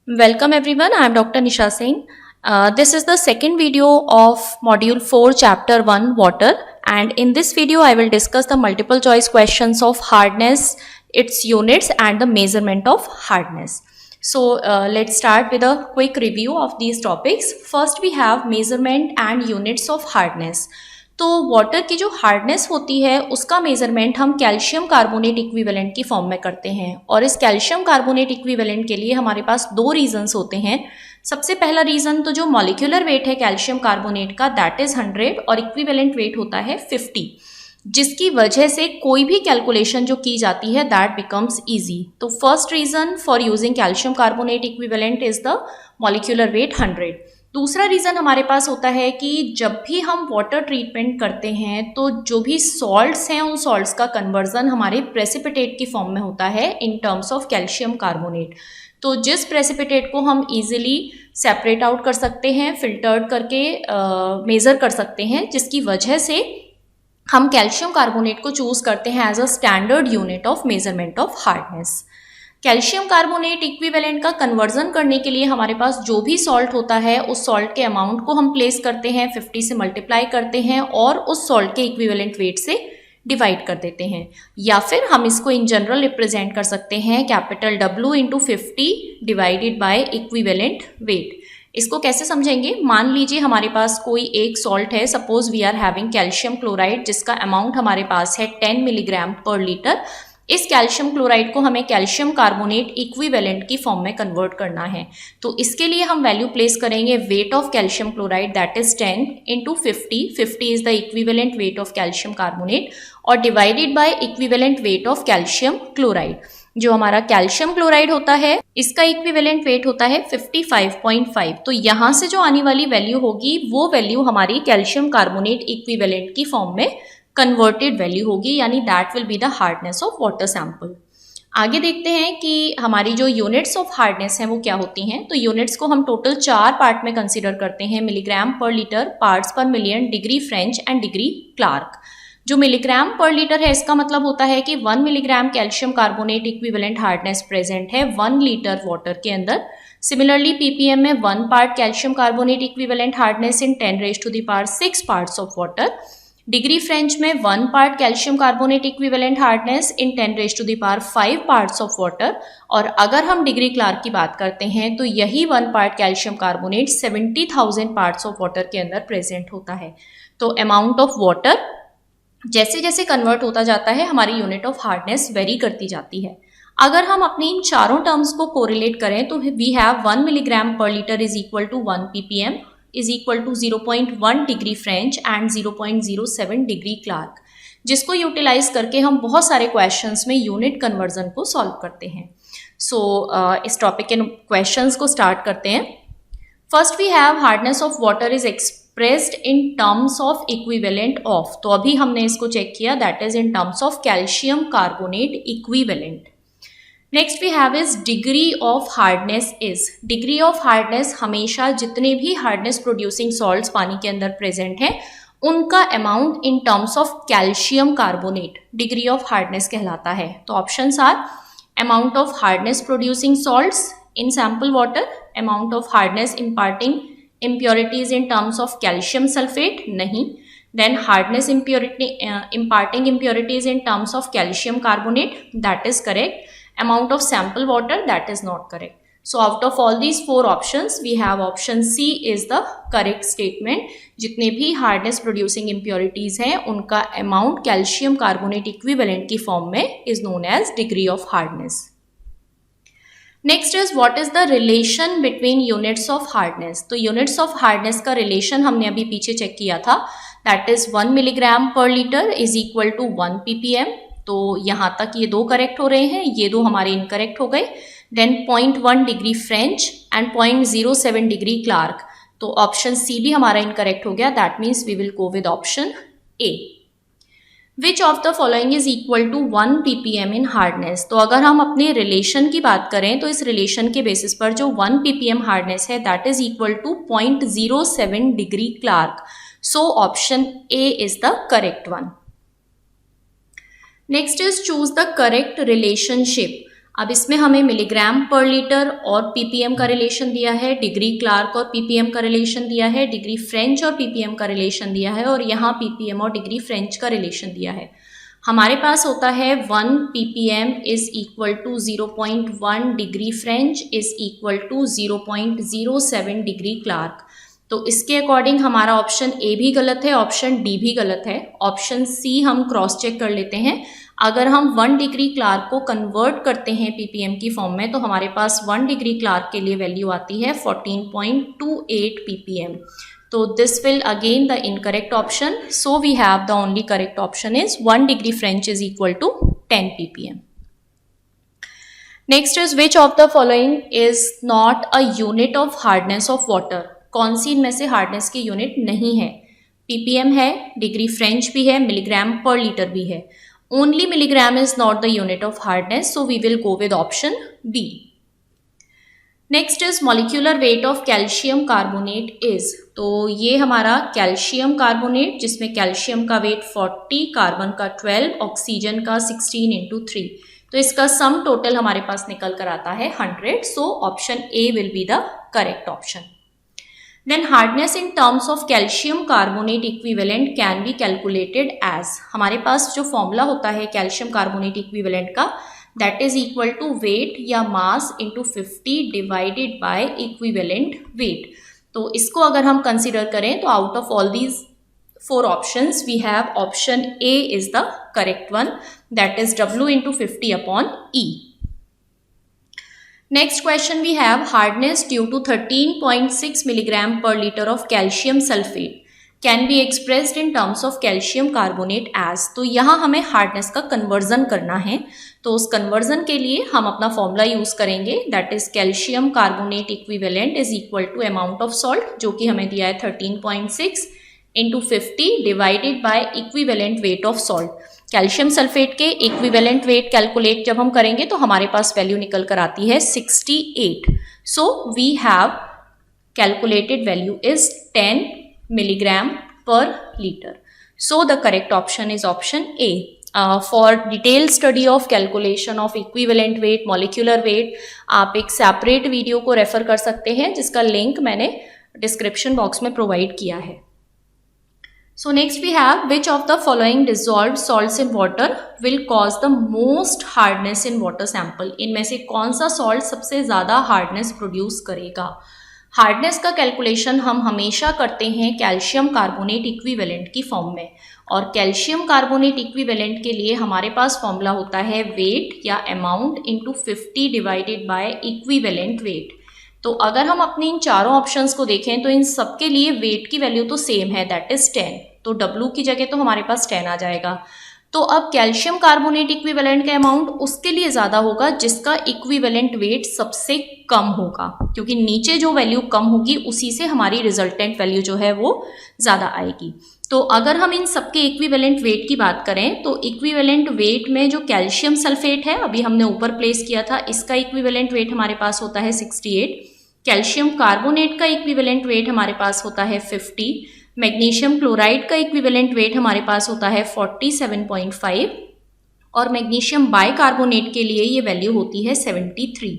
Welcome everyone, I am Dr. Nisha Singh. This is the second video of Module 4, Chapter 1, Water. And in this video, I will discuss the multiple choice questions of hardness, its units and the measurement of hardness. So let's start with a quick review of these topics. First we have measurement and units of hardness. तो water की जो hardness होती है उसका measurement हम calcium carbonate equivalent की form में करते हैं और इस कैल्शियम कार्बोनेट इक्विवेलेंट के लिए हमारे पास दो रीजंस होते हैं। सबसे पहला रीजन तो जो मॉलिक्यूलर वेट है कैल्शियम कार्बोनेट का दैट इज 100 और इक्विवेलेंट वेट होता है 50, जिसकी वजह से कोई भी कैलकुलेशन जो की जाती है दैट बिकम्स इजी। तो first reason for using calcium carbonate equivalent is the molecular weight 100। दूसरा रीज़न हमारे पास होता है कि जब भी हम वाटर ट्रीटमेंट करते हैं तो जो भी सॉल्ट्स हैं उन सॉल्ट्स का कन्वर्जन हमारे प्रेसिपिटेट की फॉर्म में होता है इन टर्म्स ऑफ कैल्शियम कार्बोनेट। तो जिस प्रेसिपिटेट को हम इजीली सेपरेट आउट कर सकते हैं, फिल्टर्ड करके मेज़र कर सकते हैं, जिसकी वजह से हम कैल्शियम कार्बोनेट को चूज़ करते हैं as a standard unit of measurement of hardness. Calcium carbonate equivalent का कन्वर्जन करने के लिए हमारे पास जो भी सॉल्ट होता है उस सॉल्ट के अमाउंट को हम प्लेस करते हैं, 50 से मल्टीप्लाई करते हैं और उस सॉल्ट के इक्विवेलेंट वेट से डिवाइड कर देते हैं। या फिर हम इसको इन जनरल रिप्रेजेंट कर सकते हैं capital W into 50 divided by equivalent wait. इसको कैसे समझेंगे? मान लीजिए हमारे पास कोई एक सॉल्ट है, suppose we are having calcium chloride जिसका अमाउंट हमारे पास है 10 मिलीग्राम पर लीटर। इस कैल्शियम क्लोराइड को हमें कैल्शियम कार्बोनेट इक्विवेलेंट की फॉर्म में कन्वर्ट करना है। तो इसके लिए हम वैल्यू प्लेस करेंगे weight of calcium chloride that is 10 into 50 is the equivalent weight of calcium carbonate और divided by equivalent weight of calcium chloride. जो हमारा कैल्शियम क्लोराइड होता है इसका इक्विवेलेंट वेट होता है 55.5। तो यहाँ से जो आने वाली वैल्यू होगी वो वैल्यू हमारी कैल्शियम कार्बोनेट इक्विवेलेंट की फॉर्म में कन्वर्टेड वैल्यू होगी, यानी that will be the hardness of water sample. आगे देखते हैं कि हमारी जो यूनिट्स ऑफ हार्डनेस हैं वो क्या होती हैं। तो यूनिट्स को हम टोटल 4 पार्ट में कंसीडर करते हैं, milligram per liter, parts per million, degree French and degree Clark. जो मिलीग्राम पर लीटर है इसका मतलब होता है कि 1 milligram calcium carbonate equivalent hardness present है 1 लीटर वाटर के अंदर। सिमिलरली पीपीएम में 1 part calcium carbonate equivalent hardness in 10⁻⁶ parts of water. Degree French में 1 part calcium carbonate equivalent hardness in 10⁵ parts of water. और अगर हम डिग्री क्लार्क की बात करते हैं तो यही 1 part calcium carbonate 70,000 parts of water के अंदर प्रेजेंट होता है। तो अमाउंट ऑफ वाटर जैसे जैसे कन्वर्ट होता जाता है हमारी यूनिट ऑफ हार्डनेस वेरी करती जाती है। अगर हम अपनी इन चारों टर्म्स को कोरिलेट करें तो we have 1 milligram per litre is equal to 1 ppm is equal to 0.1 degree French and 0.07 degree Clark, जिसको यूटिलाइज करके हम बहुत सारे क्वेश्चंस में यूनिट कन्वर्जन को सॉल्व करते हैं। सो इस टॉपिक के क्वेश्चंस को स्टार्ट करते हैं। First we have hardness of water is expressed in terms of equivalent of. तो अभी हमने इसको चेक किया, that is in terms of calcium carbonate equivalent. Next we have is degree of hardness is. Degree of hardness हमेशा जितने भी hardness producing salts पानी के अंदर प्रेजेंट हैं उनका amount in terms of calcium carbonate degree of hardness कहलाता है। तो options are amount of hardness producing salts in sample water, amount of hardness imparting impurities in terms of calcium sulfate नहीं, then hardness imparting impurities in terms of calcium carbonate that is correct, amount of sample water that is not correct. So out of all these 4 options we have option C is the correct statement। जितने भी hardness producing impurities हैं उनका amount calcium carbonate equivalent की form में is known as degree of hardness। Next is what is the relation between units of hardness. तो units of hardness का relation हमने अभी पीछे चेक किया था, that is 1 milligram per litre is equal to 1 ppm। तो यहाँ तक ये 2 करेक्ट हो रहे हैं, ये 2 हमारे इनकरेक्ट हो गए। Then 0.1 degree French and 0.07 degree Clark. तो ऑप्शन सी भी हमारा इनकरेक्ट हो गया, that means we will go with option A. Which of the following is equal to 1 ppm in hardness. तो अगर हम अपने रिलेशन की बात करें तो इस रिलेशन के बेसिस पर जो 1 ppm हार्डनेस है that is equal to 0.07 degree Clark. So option A is the correct one. Next is choose the correct relationship. अब इसमें हमें मिलीग्राम पर लीटर और पीपीएम का रिलेशन दिया है, डिग्री क्लार्क और पीपीएम का रिलेशन दिया है, डिग्री फ्रेंच और पीपीएम का रिलेशन दिया है, और यहाँ पीपीएम और डिग्री फ्रेंच का रिलेशन दिया है। हमारे पास होता है 1 ppm is equal to 0.1 degree French is equal to 0.07 degree Clark. तो इसके अकॉर्डिंग हमारा ऑप्शन ए भी गलत है, ऑप्शन डी भी गलत है। ऑप्शन सी हम क्रॉस चेक कर लेते हैं। अगर हम 1 डिग्री क्लार्क को कन्वर्ट करते हैं पीपीएम की फॉर्म में तो हमारे पास 1 डिग्री क्लार्क के लिए वैल्यू आती है 14.28 ppm। So this will again the incorrect option. So we have the only correct option is 1 degree French is equal to 10 ppm. Next is which of the following is not a unit of hardness of water? कौन सी इनमें से hardness की unit नहीं है? ppm है, degree French भी है, milligram per litre भी है। Only milligram is not the unit of hardness, so we will go with option B. Next is molecular weight of calcium carbonate is. तो ये हमारा कैल्शियम कार्बोनेट जिसमें calcium का wait 40, carbon का 12, oxygen का 16 into 3। तो इसका सम टोटल हमारे पास निकल कर आता है 100। So option A will be the correct option. Then hardness in terms of calcium carbonate equivalent can be calculated as. हमारे पास जो फॉर्मूला होता है कैल्शियम कार्बोनेट इक्विवेलेंट का, that is equal to weight या mass into 50 divided by equivalent weight। तो इसको अगर हम कंसिडर करें तो out of all these 4 options we have option A is the correct one, that is W into 50 upon E। Next question we have hardness due to 13.6 milligram per liter of calcium sulfate can be expressed in terms of calcium carbonate as. तो यहाँ हमें hardness का conversion करना है। तो उस conversion के लिए हम अपना फॉर्मूला यूज करेंगे, that is calcium carbonate equivalent is equal to amount of salt जो कि हमें दिया है 13.6 into 50 divided by equivalent weight of salt. Calcium sulphate के इक्विवेलेंट वेट कैलकुलेट जब हम करेंगे तो हमारे पास वैल्यू निकल कर आती है 68। So we have calculated value is 10 milligram per liter. So the correct option is option A. For detailed study of calculation of equivalent weight, molecular weight, आप एक separate वीडियो को रेफर कर सकते हैं जिसका लिंक मैंने डिस्क्रिप्शन बॉक्स में provide किया है। So next we have which of the following dissolved salts in water will cause the most hardness in water sample? इनमें से कौन सा सॉल्ट सबसे ज़्यादा हार्डनेस प्रोड्यूस करेगा? हार्डनेस का कैलकुलेशन हम हमेशा करते हैं कैल्शियम कार्बोनेट इक्विवेलेंट की फॉर्म में, और कैल्शियम कार्बोनेट इक्विवेलेंट के लिए हमारे पास फॉर्मूला होता है वेट या amount into 50 divided by equivalent wait. तो अगर हम अपने इन चारों ऑप्शंस को देखें तो इन सबके लिए वेट की वैल्यू तो सेम है, दैट इज 10। तो W की जगह तो हमारे पास 10 आ जाएगा। तो अब कैल्शियम कार्बोनेट इक्विवेलेंट का अमाउंट उसके लिए ज़्यादा होगा जिसका इक्विवेलेंट वेट सबसे कम होगा, क्योंकि नीचे जो वैल्यू कम होगी उसी से हमारी रिजल्टेंट वैल्यू जो है वो ज़्यादा आएगी। तो अगर हम इन सबके इक्विवेलेंट वेट की बात करें तो इक्विवेलेंट वेट में जो कैल्शियम सल्फेट है अभी हमने ऊपर प्लेस किया था, इसका इक्विवेलेंट वेट हमारे पास होता है 68। कैल्शियम कार्बोनेट का इक्विवेलेंट वेट हमारे पास होता है 50। मैग्नीशियम क्लोराइड का इक्विवेलेंट वेट हमारे पास होता है 47.5 और मैग्नीशियम बाइकार्बोनेट के लिए ये वैल्यू होती है 73।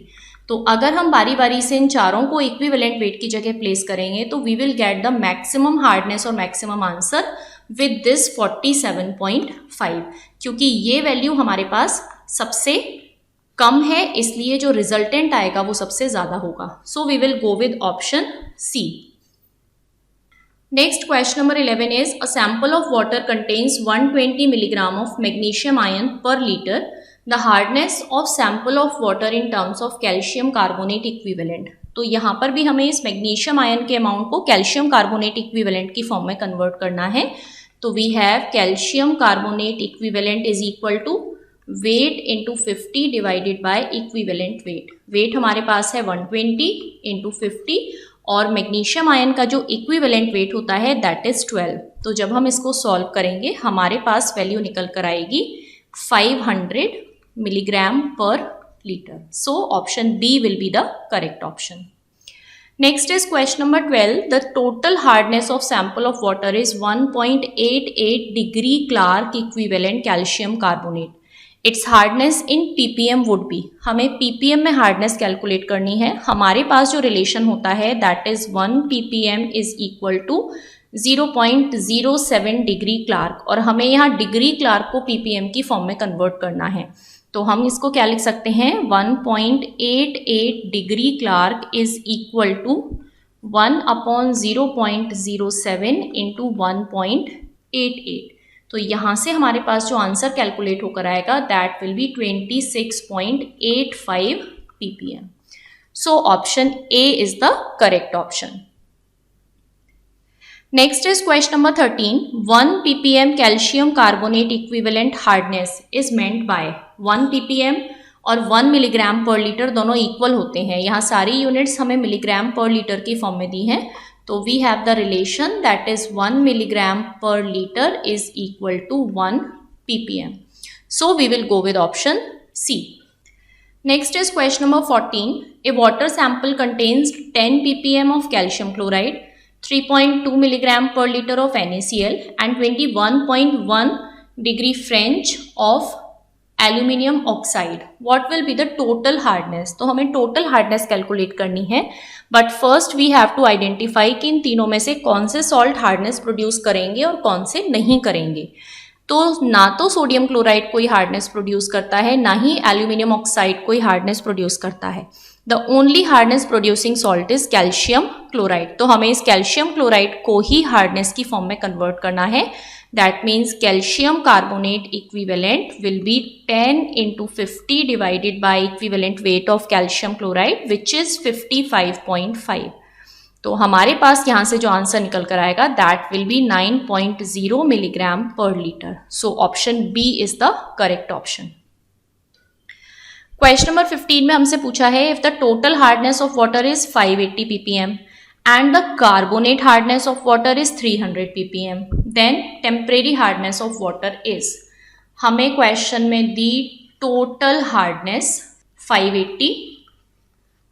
तो अगर हम बारी बारी से इन चारों को इक्विवेलेंट वेट की जगह प्लेस करेंगे तो we will get the maximum hardness और मैक्सिमम आंसर विद दिस 47.5, क्योंकि ये वैल्यू हमारे पास सबसे कम है इसलिए जो रिजल्टेंट आएगा वो सबसे ज़्यादा होगा। So we will go with option C. Next question number 11 is a sample of water contains 120 milligram of magnesium ion per liter. The hardness of sample of water in terms of calcium carbonate equivalent. तो यहाँ पर भी हमें इस magnesium ion के amount को calcium carbonate equivalent की form में कन्वर्ट करना है। तो we have calcium carbonate equivalent is equal to weight into 50 divided by equivalent weight. Weight हमारे पास है 120 इंटू 50 और मैग्नीशियम आयन का जो इक्विवेलेंट वेट होता है दैट इज 12। तो जब हम इसको सॉल्व करेंगे हमारे पास वैल्यू निकल कर आएगी 500 milligram per litre. So option B will be the correct option. Next is question number 12। The total hardness of sample of water is 1.88 degree Clark equivalent calcium carbonate. Its hardness in ppm would be, हमें ppm में hardness calculate करनी है। हमारे पास जो relation होता है that is 1 ppm is equal to 0.07 degree Clark, और हमें यहाँ डिग्री क्लार्क को ppm की फॉर्म में कन्वर्ट करना है। तो हम इसको क्या लिख सकते हैं, 1.88 degree Clark is equal to 1/0.07 into 1.88। तो यहाँ से हमारे पास जो आंसर कैलकुलेट होकर आएगा that will B 26.85 ppm। So option A is the correct option. Next is question number 13। 1 ppm calcium carbonate equivalent hardness is meant by 1 ppm और 1 milligram per litre दोनों इक्वल होते हैं। यहाँ सारी यूनिट्स हमें milligram per litre की form में दी हैं। तो we have the relation that is 1 milligram per litre is equal to 1 ppm। So we will go with option C. Next is question number 14। A water sample contains 10 ppm of calcium chloride, 3.2 milligram per liter of NaCl and 21.1 degree French of aluminium oxide. What will be the total hardness? तो हमें total hardness calculate करनी है, but first we have to identify कि इन तीनों में से कौन से salt hardness प्रोड्यूस करेंगे और कौन से नहीं करेंगे। तो ना तो सोडियम क्लोराइड कोई हार्डनेस प्रोड्यूस करता है, ना ही एल्यूमिनियम ऑक्साइड कोई हार्डनेस प्रोड्यूस करता है। The only hardness producing salt is calcium chloride. तो हमें इस कैल्शियम क्लोराइड को ही हार्डनेस की फॉर्म में कन्वर्ट करना है। That means calcium carbonate equivalent will be 10 into 50 divided by equivalent weight of calcium chloride which is 55.5। तो हमारे पास यहाँ से जो आंसर निकल कर आएगा that will be 9.0 milligram per litre. So option B is the correct option. Question number 15 में हमसे पूछा है if the total hardness of water is 580 ppm and the carbonate hardness of water is 300 ppm then temporary hardness of water is. हमें question में दी total hardness 580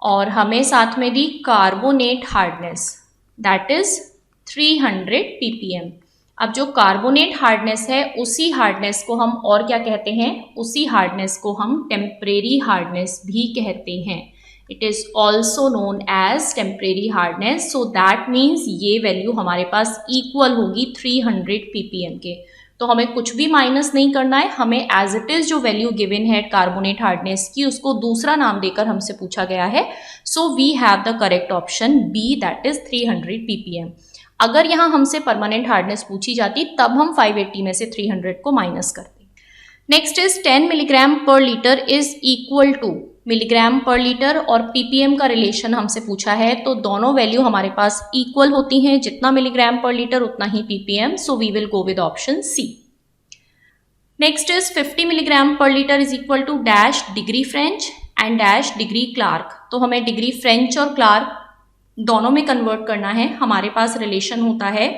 और हमें साथ में दी carbonate hardness that is 300 ppm। अब जो कार्बोनेट हार्डनेस है उसी हार्डनेस को हम और क्या कहते हैं, उसी हार्डनेस को हम टेम्परेरी हार्डनेस भी कहते हैं। It is also known as temporary hardness. So that means ये वैल्यू हमारे पास इक्वल होगी 300 ppm के। तो हमें कुछ भी माइनस नहीं करना है, हमें एज इट इज जो वैल्यू गिवन है कार्बोनेट हार्डनेस की उसको दूसरा नाम देकर हमसे पूछा गया है। So we have the correct option B that is 300 ppm। अगर यहाँ हमसे परमानेंट हार्डनेस पूछी जाती तब हम 580 में से 300 को माइनस करते। Next is 10 milligram per litre is equal to milligram per liter और ppm का रिलेशन हमसे पूछा है। तो दोनों वैल्यू हमारे पास इक्वल होती हैं, जितना मिलीग्राम पर लीटर उतना ही ppm। So we will go with option C. Next is 50 milligram per litre is equal to dash degree French and dash degree Clark. तो हमें डिग्री फ्रेंच और क्लार्क दोनों में कन्वर्ट करना है। हमारे पास रिलेशन होता है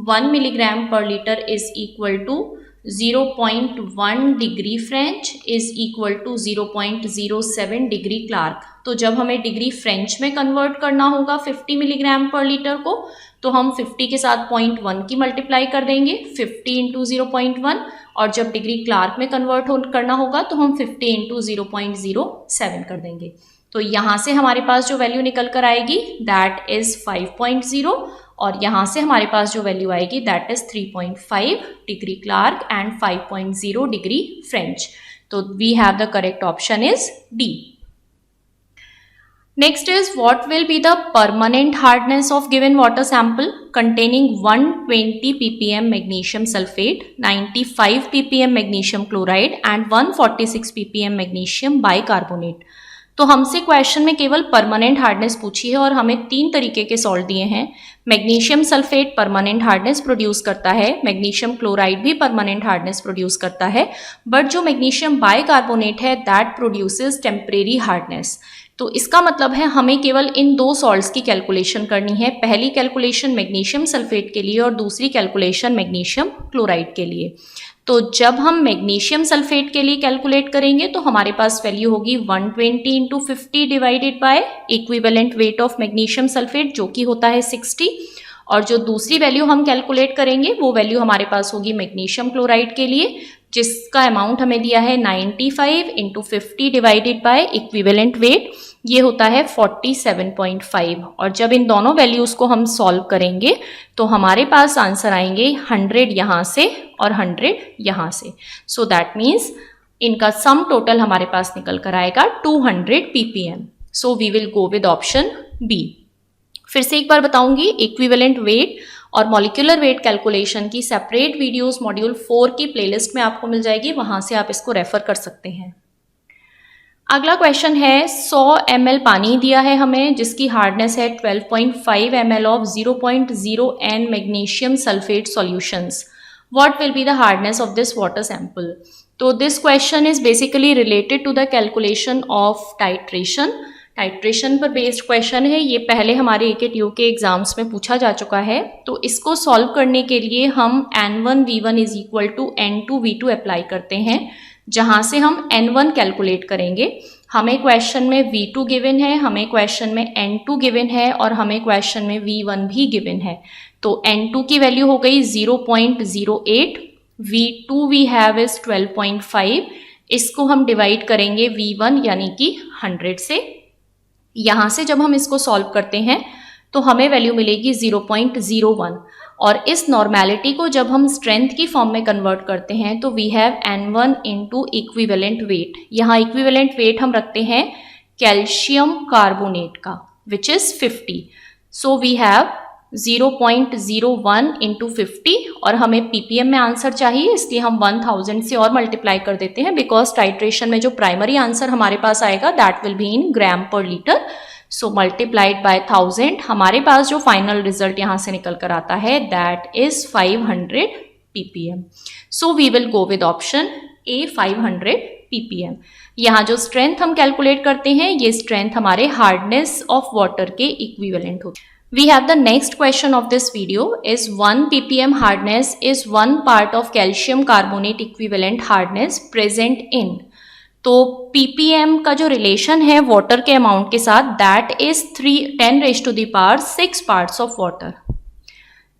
1 milligram per litre is equal to 0.1 degree French is equal to 0.07 degree Clark. तो जब हमें डिग्री फ्रेंच में कन्वर्ट करना होगा 50 मिलीग्राम पर लीटर को, तो हम 50 के साथ 0.1 की मल्टीप्लाई कर देंगे 50 इंटू 0.1, और जब डिग्री क्लार्क में कन्वर्ट करना होगा तो हम 50 इंटू 0.07 कर देंगे। तो यहाँ से हमारे पास जो वैल्यू निकल कर आएगी दैट इज 5.0 और यहाँ से हमारे पास जो वैल्यू आएगी that is 3.5 degree Clark and 5.0 degree French. तो we have the correct option is D. Next is what will be the permanent hardness of given water sample containing 120 ppm magnesium sulfate, 95 ppm magnesium chloride and 146 ppm magnesium bicarbonate। तो हमसे question में केवल permanent hardness पूछी है और हमें 3 तरीके के सॉल्ट दिए हैं। Magnesium sulphate permanent hardness produce करता है, मैग्नीशियम क्लोराइड भी परमानेंट हार्डनेस प्रोड्यूस करता है, बट जो मैग्नीशियम बाइकार्बोनेट है दैट प्रोड्यूसेस टेम्परेरी हार्डनेस। तो इसका मतलब है हमें केवल इन 2 सॉल्ट्स की कैलकुलेशन करनी है। पहली कैलकुलेशन मैग्नीशियम सल्फेट के लिए और दूसरी कैलकुलेशन मैग्नीशियम क्लोराइड के लिए। तो जब हम मैग्नीशियम सल्फेट के लिए कैलकुलेट करेंगे तो हमारे पास वैल्यू होगी 120 into 50 divided by equivalent weight of magnesium sulphate जो कि होता है 60, और जो दूसरी वैल्यू हम कैलकुलेट करेंगे वो वैल्यू हमारे पास होगी मैग्नीशियम क्लोराइड के लिए जिसका अमाउंट हमें दिया है 95 into 50 divided by equivalent wait, ये होता है 47.5। और जब इन दोनों वैल्यूज को हम सॉल्व करेंगे तो हमारे पास आंसर आएंगे 100 यहाँ से और 100 यहाँ से। सो दैट मीन्स इनका सम टोटल हमारे पास निकल कर आएगा 200 ppm। So we will go with option B. फिर से एक बार बताऊंगी, इक्विवेलेंट वेट और मॉलिक्यूलर वेट कैलकुलेशन की सेपरेट वीडियोस मॉड्यूल 4 की प्लेलिस्ट में आपको मिल जाएगी, वहां से आप इसको रेफर कर सकते हैं। अगला क्वेश्चन है 100 ml पानी दिया है हमें जिसकी हार्डनेस है 12.5 ml of 0.0 N magnesium sulphate solutions. What will be the hardness of this water sample? तो this question is basically related to the calculation of titration. Titration पर बेस्ड क्वेश्चन है ये, पहले हमारे AKTU के एग्जाम्स में पूछा जा चुका है। तो इसको सॉल्व करने के लिए हम N1V1 is equal to N2V2 apply करते हैं, जहां से हम N1 कैलकुलेट करेंगे। हमें क्वेश्चन में V2 गिवन है, हमें क्वेश्चन में N2 गिवन है और हमें क्वेश्चन में V1 भी गिवन है। तो N2 की वैल्यू हो गई 0.08, V2 वी हैव इज 12.5, इसको हम डिवाइड करेंगे V1 यानी कि 100 से। यहाँ से जब हम इसको सॉल्व करते हैं तो हमें वैल्यू मिलेगी 0.01, और इस नॉर्मेलिटी को जब हम स्ट्रेंथ की फॉर्म में कन्वर्ट करते हैं तो we have N1 into equivalent weight. यहाँ इक्विवेलेंट वेट हम रखते हैं कैल्शियम कार्बोनेट का which is 50। So we have 0.01 into 50 और हमें ppm में आंसर चाहिए, इसलिए हम 1000 से और मल्टीप्लाई कर देते हैं बिकॉज टाइट्रेशन में जो प्राइमरी आंसर हमारे पास आएगा दैट विल बी इन ग्राम पर लीटर। सो मल्टीप्लाइड बाय 1000, हमारे पास जो फाइनल रिजल्ट यहाँ से निकल कर आता है that is 500 ppm। So we will go with option A 500 ppm। यहाँ जो स्ट्रेंथ हम कैलकुलेट करते हैं ये स्ट्रेंथ हमारे हार्डनेस ऑफ वाटर के इक्विवेलेंट होती है। We have the next question of this video is 1 ppm hardness is 1 part of calcium carbonate equivalent hardness present in। तो ppm का जो रिलेशन है वाटर के अमाउंट के साथ that is 10⁻6 parts of water।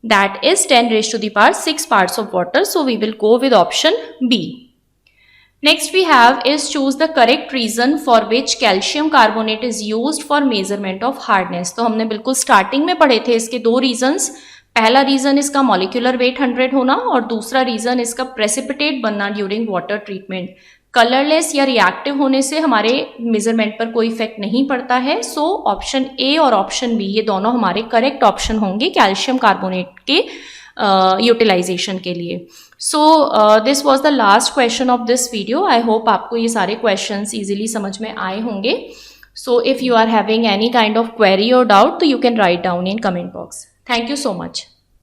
That is 10⁻6 parts of water। So we will go with option B। Next we have is choose the correct reason for which calcium carbonate is used for measurement of hardness। तो हमने बिल्कुल starting में पढ़े थे इसके दो reasons. पहला reason इसका मॉलिक्यूलर वेट 100 होना और दूसरा रीजन इसका प्रेसिपिटेट बनना ड्यूरिंग वाटर ट्रीटमेंट। कलरलेस या रिएक्टिव होने से हमारे मेजरमेंट पर कोई इफेक्ट नहीं पड़ता है। सो ऑप्शन ए और ऑप्शन बी ये दोनों हमारे करेक्ट ऑप्शन होंगे कैल्शियम कार्बोनेट के यूटिलाइजेशन के लिए। So this was the last question of this video. I hope आपको ये सारे क्वेश्चंस इजीली समझ में आए होंगे। So if you are having any kind of query और डाउट तो you can write down in comment box. Thank you so much.